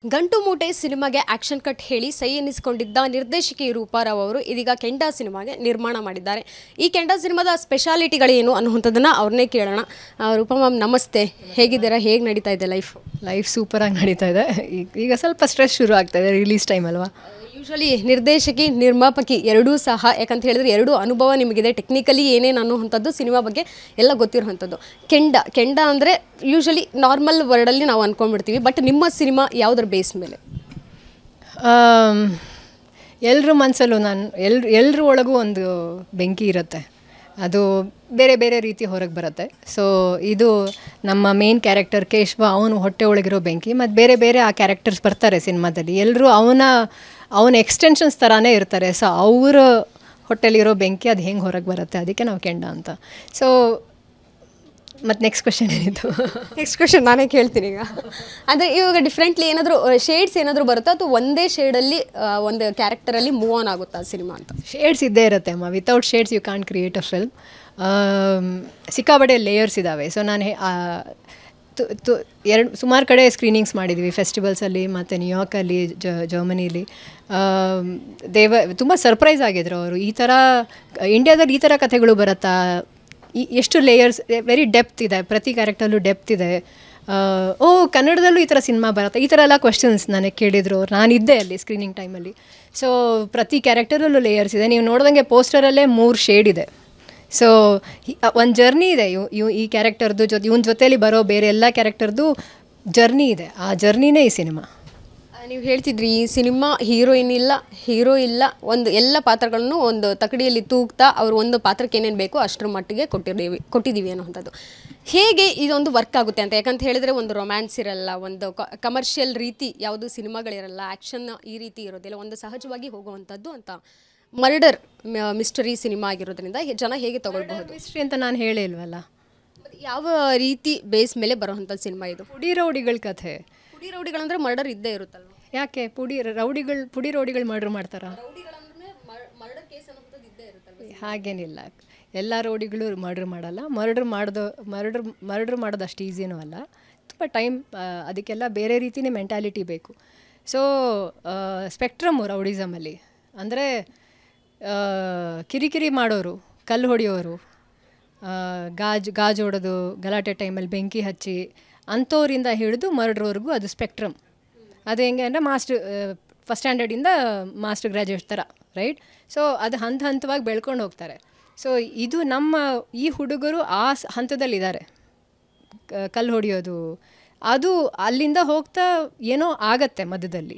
ಗಂಟು ಮೂಟೆ ಸಿನಿಮಾಗೆ ಆಕ್ಷನ್ ಕಟ್ ಹೇಳಿ ಸೈ ಎನಿಸಿಕೊಂಡಿದ್ದ ನಿರ್ದೇಶಕಿ ರೂಪಾರಾವ್ ಅವರು ಇದೀಗ ಕೆಂಡ ಸಿನಿಮಾಗೆ ನಿರ್ಮಾಣ ಮಾಡಿದ್ದಾರೆ. ಈ ಕೆಂಡ ಸಿನಿಮಾದ ಸ್ಪೆಷಾಲಿಟಿಗಳೇನು ಅನ್ನುವಂಥದ್ದನ್ನು ಅವ್ರನ್ನೇ ಕೇಳೋಣ. ರೂಪಾ ಮ್ಯಾಮ್ ನಮಸ್ತೆ, ಹೇಗಿದ್ದೀರಾ? ಹೇಗೆ ನಡೀತಾ ಇದೆ ಲೈಫ್ ಸೂಪರಾಗಿ ನಡೀತಾ ಇದೆ. ಈಗ ಸ್ವಲ್ಪ ಸ್ಟ್ರೆಸ್ ಶುರು ಆಗ್ತಾ ಇದೆ, ರಿಲೀಸ್ ಟೈಮ್ ಅಲ್ವಾ. ಯೂಶ್ವಲಿ ನಿರ್ದೇಶಕಿ ನಿರ್ಮಾಪಕಿ ಎರಡೂ ಸಹ, ಯಾಕಂತ ಹೇಳಿದ್ರೆ ಎರಡೂ ಅನುಭವ ನಿಮಗಿದೆ. ಟೆಕ್ನಿಕಲಿ ಏನೇನು ಅನ್ನುವಂಥದ್ದು ಸಿನಿಮಾ ಬಗ್ಗೆ ಎಲ್ಲ ಗೊತ್ತಿರುವಂಥದ್ದು. ಕೆಂಡ ಅಂದರೆ ಯೂಶ್ವಲಿ ನಾರ್ಮಲ್ ವರ್ಡಲ್ಲಿ ನಾವು ಅಂದ್ಕೊಂಡ್ಬಿಡ್ತೀವಿ, ಬಟ್ ನಿಮ್ಮ ಸಿನಿಮಾ ಯಾವುದರ ಬೇಸ್ ಮೇಲೆ? ಎಲ್ಲರ ಮನಸ್ಸಲ್ಲೂ ಎಲ್ಲರ ಒಳಗೂ ಒಂದು ಬೆಂಕಿ ಇರುತ್ತೆ, ಅದು ಬೇರೆ ಬೇರೆ ರೀತಿ ಹೊರಗೆ ಬರುತ್ತೆ. ಸೊ ಇದು ನಮ್ಮ ಮೇನ್ ಕ್ಯಾರೆಕ್ಟರ್ ಕೇಶವ, ಅವನು ಹೊಟ್ಟೆ ಒಳಗಿರೋ ಬೆಂಕಿ, ಮತ್ತು ಬೇರೆ ಬೇರೆ ಆ ಕ್ಯಾರೆಕ್ಟರ್ಸ್ ಬರ್ತಾರೆ ಸಿನಿಮಾದಲ್ಲಿ. ಎಲ್ಲರೂ ಅವನ ಎಕ್ಸ್ಟೆನ್ಷನ್ಸ್ ಥರನೇ ಇರ್ತಾರೆ. ಸೊ ಅವರ ಹೊಟ್ಟೆಲಿರೋ ಬೆಂಕಿ ಅದು ಹೆಂಗೆ ಹೊರಗೆ ಬರುತ್ತೆ, ಅದಕ್ಕೆ ನಾವು ಕೆಂಡ ಅಂತ. ಸೊ ಮತ್ತು ನೆಕ್ಸ್ಟ್ ಕ್ವೆಶನ್ ಏನಿತ್ತು? ನೆಕ್ಸ್ಟ್ ಕ್ವೆಶನ್ ನಾನೇ ಕೇಳ್ತೀನಿ ಈಗ. ಅಂದರೆ ಇವಾಗ ಡಿಫ್ರೆಂಟ್ಲಿ ಏನಾದರೂ ಶೇಡ್ಸ್ ಏನಾದರೂ ಬರುತ್ತಾ, ಅಥವಾ ಒಂದೇ ಶೇಡಲ್ಲಿ ಒಂದು ಕ್ಯಾರೆಕ್ಟರಲ್ಲಿ ಮೂವ್ ಆನ್ ಆಗುತ್ತಾ ಸಿನಿಮಾ ಅಂತ? ಶೇಡ್ಸ್ ಇದ್ದೇ ಇರುತ್ತೆ ಅಮ್ಮ. Without shades you can't create a film. ಸಿಕ್ಕಾಬಡೆ ಲೇಯರ್ಸ್ ಇದ್ದಾವೆ. ಸೊ ನಾನು ಸುಮಾರು ಕಡೆ ಸ್ಕ್ರೀನಿಂಗ್ಸ್ ಮಾಡಿದ್ವಿ, ಫೆಸ್ಟಿವಲ್ಸಲ್ಲಿ ಮತ್ತು ನ್ಯೂಯಾರ್ಕಲ್ಲಿ, ಜರ್ಮನಿಲಿ. ತುಂಬ ಸರ್ಪ್ರೈಸ್ ಆಗಿದ್ರು ಅವರು. ಈ ಥರ ಇಂಡಿಯಾದಲ್ಲಿ ಈ ಥರ ಕಥೆಗಳು ಬರುತ್ತಾ, ಎಷ್ಟು ಲೇಯರ್ಸ್, ವೆರಿ ಡೆಪ್ತ್ ಇದೆ, ಪ್ರತಿ ಕ್ಯಾರೆಕ್ಟರ್ಲ್ಲೂ ಡೆಪ್ತ್ ಇದೆ. ಕನ್ನಡದಲ್ಲೂ ಈ ಥರ ಸಿನಿಮಾ ಬರುತ್ತೆ, ಈ ಥರ ಎಲ್ಲ ಕ್ವೆಶನ್ಸ್ ನನಗೆ ಕೇಳಿದರು. ನಾನಿದ್ದೆ ಅಲ್ಲಿ ಸ್ಕ್ರೀನಿಂಗ್ ಟೈಮಲ್ಲಿ. ಸೊ ಪ್ರತಿ ಕ್ಯಾರೆಕ್ಟರಲ್ಲೂ ಲೇಯರ್ಸ್ ಇದೆ. ನೀವು ನೋಡ್ದಂಗೆ ಪೋಸ್ಟರಲ್ಲೇ 3 ಶೇಡ್ ಇದೆ. ಸೊ ಒಂದು ಜರ್ನಿ ಇದೆ ಈ ಕ್ಯಾರೆಕ್ಟರ್ದು ಇವನ ಜೊತೆಯಲ್ಲಿ ಬರೋ ಬೇರೆ ಎಲ್ಲ ಕ್ಯಾರೆಕ್ಟರ್ದು ಜರ್ನಿ ಇದೆ. ಆ ಜರ್ನಿನೇ ಈ ಸಿನಿಮಾ. ನೀವು ಹೇಳ್ತಿದ್ರಿ ಈ ಸಿನಿಮಾ ಹೀರೋ ಇಲ್ಲ, ಒಂದು ಎಲ್ಲ ಪಾತ್ರಗಳನ್ನು ಒಂದು ತಕಡಿಯಲ್ಲಿ ತೂಗ್ತಾ ಅವರು ಒಂದು ಪಾತ್ರಕ್ಕೆ ಏನೇನು ಬೇಕೋ ಅಷ್ಟರ ಮಟ್ಟಿಗೆ ಕೊಟ್ಟಿದ್ದೀವಿ ಅನ್ನೋವಂಥದ್ದು. ಹೇಗೆ ಇದೊಂದು ವರ್ಕ್ ಆಗುತ್ತೆ ಅಂತ? ಯಾಕಂತ ಹೇಳಿದ್ರೆ ಒಂದು ರೊಮ್ಯಾನ್ಸ್ ಇರಲ್ಲ, ಒಂದು ಕಮರ್ಷಿಯಲ್ ರೀತಿ ಯಾವುದು ಸಿನಿಮಾಗಳಿರಲ್ಲ, ಆ್ಯಕ್ಷನ್ ಈ ರೀತಿ ಇರೋದಿಲ್ಲ, ಒಂದು ಸಹಜವಾಗಿ ಹೋಗುವಂಥದ್ದು ಅಂತ. ಮರ್ಡರ್ ಮಿಸ್ಟರಿ ಸಿನಿಮಾ ಆಗಿರೋದ್ರಿಂದ ಜನ ಹೇಗೆ ತಗೊಳ್ಬಹುದು? ಮಿಸ್ಟ್ರಿ ಅಂತ ನಾನು ಹೇಳಿಲ್ವಲ್ಲ. ಯಾವ ರೀತಿ ಬೇಸ್ ಮೇಲೆ ಬರೋವಂಥ ಸಿನಿಮಾ ಇದು? ಪುಡಿ ರೌಡಿಗಳ ಕಥೆ. ಪುಡಿ ರೌಡಿಗಳಂದ್ರೆ ಮರ್ಡರ್ ಇದ್ದೇ ಇರುತ್ತಲ್ವ? ಯಾಕೆ ಪುಡಿ ರೌಡಿಗಳು ಮರ್ಡರ್ ಮಾಡ್ತಾರಾ? ಹಾಗೇನಿಲ್ಲ, ಎಲ್ಲ ರೌಡಿಗಳು ಮರ್ಡರ್ ಮಾಡಲ್ಲ. ಮರ್ಡರ್ ಮಾಡೋದು ಅಷ್ಟು ಈಸಿನೂ ಅಲ್ಲ, ತುಂಬ ಟೈಮ್, ಅದಕ್ಕೆಲ್ಲ ಬೇರೆ ರೀತಿಯೇ ಮೆಂಟ್ಯಾಲಿಟಿ ಬೇಕು. ಸೊ ಸ್ಪೆಕ್ಟ್ರಮ್ಮು ರೌಡಿಸಮಲ್ಲಿ ಅಂದರೆ ಕಿರಿಕಿರಿ ಮಾಡೋರು, ಕಲ್ಲು ಹೊಡೆಯೋರು, ಗಾಜು ಹೊಡೆದು ಗಲಾಟೆ ಟೈಮಲ್ಲಿ ಬೆಂಕಿ ಹಚ್ಚಿ ಅಂಥವ್ರಿಂದ ಹಿಡಿದು ಮರ್ಡ್ರವರೆಗೂ ಅದು ಸ್ಪೆಕ್ಟ್ರಮ್. ಅದು ಹೆಂಗೆ ಅಂದರೆ ಫಸ್ಟ್ ಸ್ಟ್ಯಾಂಡರ್ಡಿಂದ ಮಾಸ್ಟರ್ ಗ್ರ್ಯಾಜುಯೇಟ್ ಥರ, ರೈಟ್? ಸೊ ಅದು ಹಂತವಾಗಿ ಬೆಳ್ಕೊಂಡು ಹೋಗ್ತಾರೆ. ಸೊ ಇದು ಈ ಹುಡುಗರು ಆ ಹಂತದಲ್ಲಿದ್ದಾರೆ. ಕಲ್ಲು ಹೊಡೆಯೋದು ಅದು ಅಲ್ಲಿಂದ ಹೋಗ್ತಾ ಏನೋ ಆಗತ್ತೆ ಮಧ್ಯದಲ್ಲಿ,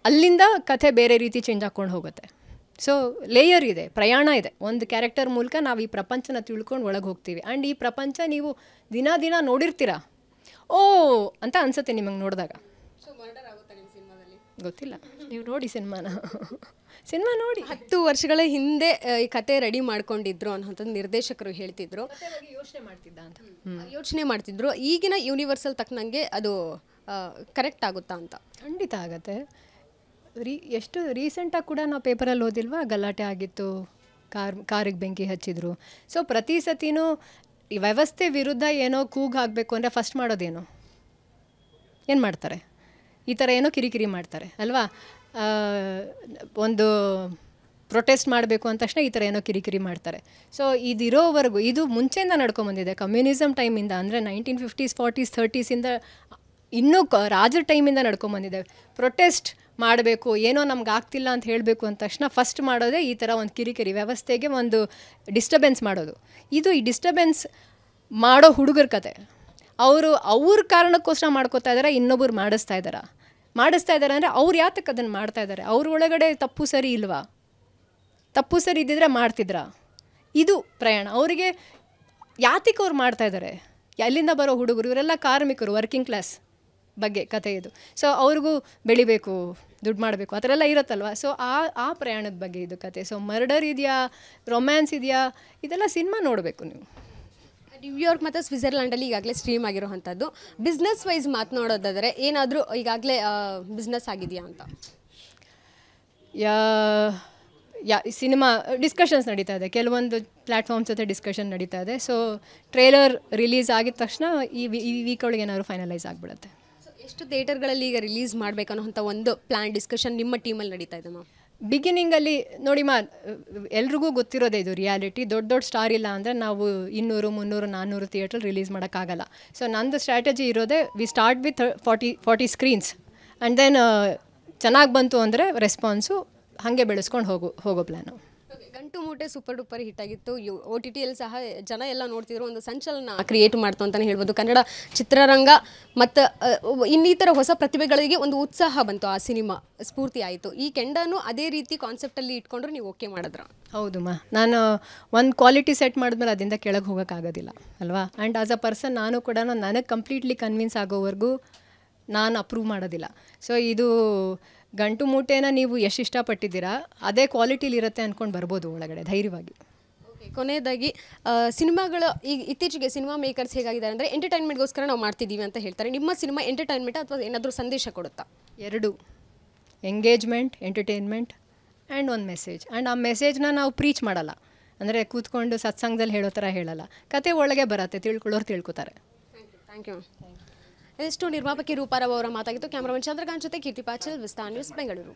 ಅಲ್ಲಿಂದ ಕಥೆ ಬೇರೆ ರೀತಿ ಚೇಂಜ್ ಹಾಕ್ಕೊಂಡು ಹೋಗುತ್ತೆ. ಸೊ ಲೇಯರ್ ಇದೆ, ಪ್ರಯಾಣ ಇದೆ. ಒಂದು ಕ್ಯಾರೆಕ್ಟರ್ ಮೂಲಕ ನಾವು ಈ ಪ್ರಪಂಚನ ತಿಳ್ಕೊಂಡು ಒಳಗೆ ಹೋಗ್ತೀವಿ. ಆ್ಯಂಡ್ ಈ ಪ್ರಪಂಚ ನೀವು ದಿನ ನೋಡಿರ್ತೀರಾ, ಅಂತ ಅನ್ಸುತ್ತೆ ನಿಮಗೆ ನೋಡಿದಾಗ. ಗೊತ್ತಿಲ್ಲ, ನೀವು ನೋಡಿ ಸಿನಿಮಾ ನೋಡಿ. 10 ವರ್ಷಗಳ ಹಿಂದೆ ಈ ಕತೆ ರೆಡಿ ಮಾಡ್ಕೊಂಡಿದ್ರು ಅನ್ನೋಂಥದ್ದು ನಿರ್ದೇಶಕರು ಹೇಳ್ತಿದ್ರು, ಯೋಚನೆ ಮಾಡ್ತಿದ್ರು. ಈಗಿನ ಯೂನಿವರ್ಸಲ್ ತಕ್ಕನಂಗೆ ಅದು ಕರೆಕ್ಟ್ ಆಗುತ್ತಾ ಅಂತ? ಖಂಡಿತ ಆಗತ್ತೆ. ಎಷ್ಟು ರೀಸೆಂಟಾಗಿ ಕೂಡ ನಾವು ಪೇಪರಲ್ಲಿ ಓದಿಲ್ವಾ, ಗಲಾಟೆ ಆಗಿತ್ತು, ಕಾರಿಗೆ ಬೆಂಕಿ ಹಚ್ಚಿದ್ರು. ಸೊ ಪ್ರತಿ ಸತಿನೂ ಈ ವ್ಯವಸ್ಥೆ ವಿರುದ್ಧ ಏನೋ ಕೂಗು ಹಾಕಬೇಕು ಅಂದರೆ ಫಸ್ಟ್ ಮಾಡೋದೇನು? ಏನು ಮಾಡ್ತಾರೆ? ಈ ಥರ ಏನೋ ಕಿರಿಕಿರಿ ಮಾಡ್ತಾರೆ ಅಲ್ವಾ. ಒಂದು ಪ್ರೊಟೆಸ್ಟ್ ಮಾಡಬೇಕು ಅಂದ ತಕ್ಷಣ ಈ ಥರ ಏನೋ ಕಿರಿಕಿರಿ ಮಾಡ್ತಾರೆ. ಸೊ ಇದಿರೋವರೆಗೂ, ಇದು ಮುಂಚೆಯಿಂದ ನಡ್ಕೊಂಬಂದಿದೆ, ಕಮ್ಯುನಿಸಮ್ ಟೈಮಿಂದ, ಅಂದರೆ 1950s 40s 30s ಇನ್ನೂ ರಾಜರ ಟೈಮಿಂದ ನಡ್ಕೊಂಬಂದಿದೆ. ಪ್ರೊಟೆಸ್ಟ್ ಮಾಡಬೇಕು, ಏನೋ ನಮ್ಗೆ ಆಗ್ತಿಲ್ಲ ಅಂತ ಹೇಳಬೇಕು ಅಂದ ತಕ್ಷಣ ಫಸ್ಟ್ ಮಾಡೋದೇ ಈ ಥರ ಒಂದು ಕಿರಿಕಿರಿ, ವ್ಯವಸ್ಥೆಗೆ ಒಂದು ಡಿಸ್ಟರ್ಬೆನ್ಸ್ ಮಾಡೋದು. ಈ ಡಿಸ್ಟರ್ಬೆನ್ಸ್ ಮಾಡೋ ಹುಡುಗರ ಕತೆ. ಅವ್ರ ಕಾರಣಕ್ಕೋಸ್ಕರ ಮಾಡ್ಕೋತಾ ಇದ್ದಾರೆ, ಇನ್ನೊಬ್ಬರು ಮಾಡಿಸ್ತಾ ಇದ್ದಾರೆ ಅಂದರೆ ಅವ್ರು ಯಾತಕ್ಕೆ ಅದನ್ನು ಮಾಡ್ತಾ ಇದ್ದಾರೆ? ಅವ್ರ ಒಳಗಡೆ ತಪ್ಪು ಸರಿ ಇಲ್ವಾ? ತಪ್ಪು ಸರಿ ಇದ್ದಿದ್ರೆ ಮಾಡ್ತಿದ್ರಾ? ಇದು ಪ್ರಯಾಣ. ಅವರಿಗೆ ಯಾತಕ್ಕೆ ಅವ್ರು ಮಾಡ್ತಾ ಇದ್ದಾರೆ? ಎಲ್ಲಿಂದ ಬರೋ ಹುಡುಗರು ಇವರೆಲ್ಲ ಕಾರ್ಮಿಕರು, ವರ್ಕಿಂಗ್ ಕ್ಲಾಸ್ ಬಗ್ಗೆ ಕತೆ ಇದು. ಸೊ ಅವ್ರಿಗೂ ಬೆಳಿಬೇಕು, ದುಡ್ಡು ಮಾಡಬೇಕು, ಆ ಥರ ಎಲ್ಲ ಇರುತ್ತಲ್ವ. ಸೊ ಆ ಪ್ರಯಾಣದ ಬಗ್ಗೆ ಇದು ಕತೆ. ಸೊ ಮರ್ಡರ್ ಇದೆಯಾ, ರೊಮ್ಯಾನ್ಸ್ ಇದೆಯಾ, ಇದೆಲ್ಲ ಸಿನಿಮಾ ನೋಡಬೇಕು ನೀವು. ನ್ಯೂಯಾರ್ಕ್ ಮತ್ತು ಸ್ವಿಟ್ಜರ್ಲ್ಯಾಂಡಲ್ಲಿ ಈಗಾಗಲೇ ಸ್ಟ್ರೀಮ್ ಆಗಿರೋವಂಥದ್ದು. ಬಿಸ್ನೆಸ್ ವೈಸ್ ಮಾತನಾಡೋದಾದರೆ ಏನಾದರೂ ಈಗಾಗಲೇ ಬಿಸ್ನೆಸ್ ಆಗಿದೆಯಾ ಅಂತ? ಸಿನಿಮಾ ಡಿಸ್ಕಷನ್ಸ್ ನಡೀತಾ ಇದೆ, ಕೆಲವೊಂದು ಪ್ಲ್ಯಾಟ್ಫಾರ್ಮ್ಸ್ ಜೊತೆ ಡಿಸ್ಕಷನ್ ನಡೀತಾ ಇದೆ. ಸೊ ಟ್ರೇಲರ್ ರಿಲೀಸ್ ಆಗಿದ ತಕ್ಷಣ ಈ ವೀಕ್ ಒಳಗೆ ಏನಾದ್ರು ಫೈನಲೈಸ್ ಆಗಿಬಿಡುತ್ತೆ. ಎಷ್ಟು ಥಿಯೇಟರ್ಗಳಲ್ಲಿ ಈಗ ರಿಲೀಸ್ ಮಾಡಬೇಕನ್ನೋಂಥ ಒಂದು ಪ್ಲ್ಯಾನ್ ಡಿಸ್ಕಷನ್ ನಿಮ್ಮ ಟೀಮಲ್ಲಿ ನಡೀತಾ ಇದೆ ಮ್ಯಾಮ್? ಬಿಗಿನಿಂಗಲ್ಲಿ ನೋಡಿ ಎಲ್ರಿಗೂ ಗೊತ್ತಿರೋದೇ ಇದು ರಿಯಾಲಿಟಿ. ದೊಡ್ಡ ದೊಡ್ಡ ಸ್ಟಾರ್ ಇಲ್ಲ ಅಂದರೆ ನಾವು 200, 300, 400 ಥಿಯೇಟ್ರ್ ರಿಲೀಸ್ ಮಾಡೋಕ್ಕಾಗಲ್ಲ. ಸೊ ನಂದು ಸ್ಟ್ರಾಟಜಿ ಇರೋದೇ we start with 40 screens and then ಚೆನ್ನಾಗಿ ಬಂತು ಅಂದರೆ ರೆಸ್ಪಾನ್ಸು ಹಾಗೆ ಬೆಳೆಸ್ಕೊಂಡು ಹೋಗೋ ಪ್ಲ್ಯಾನು. ಗಂಟು ಮೂಟೆ ಸೂಪರ್ ಡೂಪರ್ ಹಿಟ್ ಆಗಿತ್ತು. OTT ಯಲ್ಲಿ ಸಹ ಜನ ಎಲ್ಲ ನೋಡ್ತಿದ್ರು, ಒಂದು ಸಂಚಲನ ಕ್ರಿಯೇಟ್ ಮಾಡ್ತು ಅಂತಲೇ ಹೇಳ್ಬೋದು. ಕನ್ನಡ ಚಿತ್ರರಂಗ ಮತ್ತು ಇನ್ನಿತರ ಹೊಸ ಪ್ರತಿಭೆಗಳಿಗೆ ಒಂದು ಉತ್ಸಾಹ ಬಂತು, ಆ ಸಿನಿಮಾ ಸ್ಫೂರ್ತಿ ಆಯಿತು. ಈ ಕೆಂಡನು ಅದೇ ರೀತಿ ಕಾನ್ಸೆಪ್ಟಲ್ಲಿ ಇಟ್ಕೊಂಡ್ರೆ ನೀವು ಓಕೆ ಮಾಡಿದ್ರ? ಹೌದು ನಾನು ಒಂದು ಕ್ವಾಲಿಟಿ ಸೆಟ್ ಮಾಡಿದ್ಮೇಲೆ ಅದರಿಂದ ಕೆಳಗೆ ಹೋಗೋಕ್ಕಾಗೋದಿಲ್ಲ ಅಲ್ವಾ. ಆ್ಯಂಡ್ ಆಸ್ ಅ ಪರ್ಸನ್ ನಾನು ಕೂಡ ನನಗೆ ಕಂಪ್ಲೀಟ್ಲಿ ಕನ್ವಿನ್ಸ್ ಆಗೋವರೆಗೂ ನಾನು ಅಪ್ರೂವ್ ಮಾಡೋದಿಲ್ಲ. ಸೊ ಇದು ಗಂಟು ಮೂಟೆನ ನೀವು ಎಷ್ಟು ಇಷ್ಟಪಟ್ಟಿದ್ದೀರಾ ಅದೇ ಕ್ವಾಲಿಟಿಲಿ ಇರುತ್ತೆ ಅಂದ್ಕೊಂಡು ಬರ್ಬೋದು ಒಳಗಡೆ ಧೈರ್ಯವಾಗಿ. ಓಕೆ, ಕೊನೆಯದಾಗಿ ಸಿನಿಮಾಗಳು ಈಗ ಇತ್ತೀಚೆಗೆ ಸಿನಿಮಾ ಮೇಕರ್ಸ್ ಹೇಗಾಗಿದ್ದಾರೆ ಅಂದರೆ ಎಂಟರ್ಟೈನ್ಮೆಂಟ್ಗೋಸ್ಕರ ನಾವು ಮಾಡ್ತಿದ್ದೀವಿ ಅಂತ ಹೇಳ್ತಾರೆ. ನಿಮ್ಮ ಸಿನಿಮಾ ಎಂಟರ್ಟೈನ್ಮೆಂಟ್ ಅಥವಾ ಏನಾದರೂ ಸಂದೇಶ ಕೊಡುತ್ತಾ? ಎರಡು, ಎಂಗೇಜ್ಮೆಂಟ್, ಎಂಟರ್ಟೈನ್ಮೆಂಟ್ ಆ್ಯಂಡ್ ಒಂದು ಮೆಸೇಜ್. ಆ್ಯಂಡ್ ಆ ಮೆಸೇಜ್ನ ನಾವು ಪ್ರೀಚ್ ಮಾಡಲ್ಲ, ಅಂದರೆ ಕೂತ್ಕೊಂಡು ಸತ್ಸಂಗದಲ್ಲಿ ಹೇಳೋ ಥರ ಹೇಳಲ್ಲ. ಕತೆ ಒಳಗೆ ಬರುತ್ತೆ, ತಿಳ್ಕೊಳ್ಳೋರು ತಿಳ್ಕೊತಾರೆ. Thank you. ಇದಿಷ್ಟು ನಿರ್ಮಾಪಕಿ ರೂಪಾರಾವ್ ಅವರ ಮಾತಾಗಿತ್ತು. ಕ್ಯಾಮ್ರಾಮನ್ ಚಂದ್ರಕಾಂತ್ ಜೊತೆ ಕೀರ್ತಿ ಪಾಚಲ್, ವಿಸ್ತಾರ ನ್ಯೂಸ್, ಬೆಂಗಳೂರು.